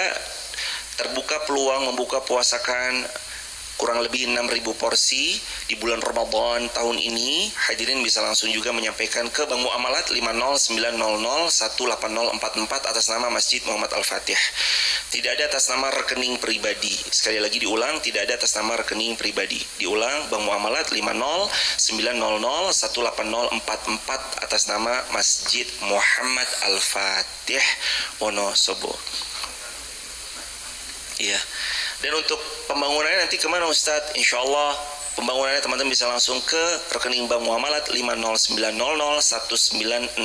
Speaker 1: terbuka peluang membuka puasakan kurang lebih 6.000 porsi di bulan Ramadan tahun ini. Hadirin bisa langsung juga menyampaikan ke Bank Muamalat 50900180044 atas nama Masjid Muhammad Al-Fatih. Tidak ada atas nama rekening pribadi. Sekali lagi diulang, tidak ada atas nama rekening pribadi. Diulang, Bank Muamalat 50900180044 atas nama Masjid Muhammad Al-Fatih Wonosobo. Iya. Dan untuk pembangunannya nanti kemana Ustadz? Insyaallah pembangunannya teman-teman bisa langsung ke rekening Bank Muamalat 509001966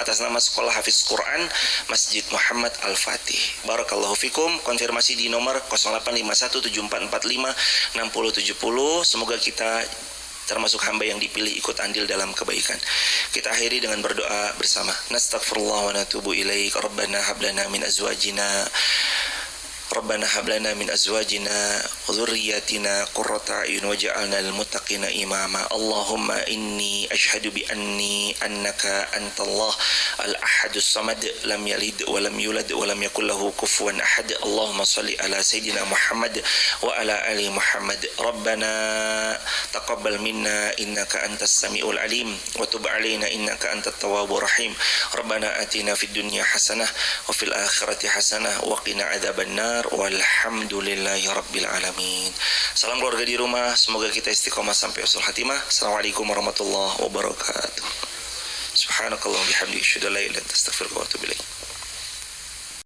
Speaker 1: atas nama Sekolah Hafiz Quran Masjid Muhammad Al-Fatih. Barakallahu fikum. Konfirmasi di nomor 085174456070. Semoga kita termasuk hamba yang dipilih ikut andil dalam kebaikan. Kita akhiri dengan berdoa bersama. Nastaghfirullah wa natubu ilaik. Rabbana hab lana min azwajina Rabbana hab lana min azwajina wa dhurriyyatina qurrata a'yun waj'alna lil muttaqina imama. Allahumma inni ashhadu bi anni annaka antallah al-ahadus samad lam yalid wa lam yulad wa lam yakul lahu kufuwan ahad. Allahumma shalli ala sayidina Muhammad wa ala ali Muhammad. Rabbana taqabbal minna innaka antas samiul alim wa tub alaina innaka antat tawwabur rahim. Rabbana atina fid dunya hasanah wa fil akhirati hasanah wa qina adzabannar. Walhamdulillahi rabbil alamin. Salam keluarga di rumah, semoga kita istiqomah sampai usul khatimah. Assalamualaikum warahmatullahi wabarakatuh. Subhanakallah bihamdika asyhadu an la ilaha illa anta astaghfiruka wa atubu ilaik.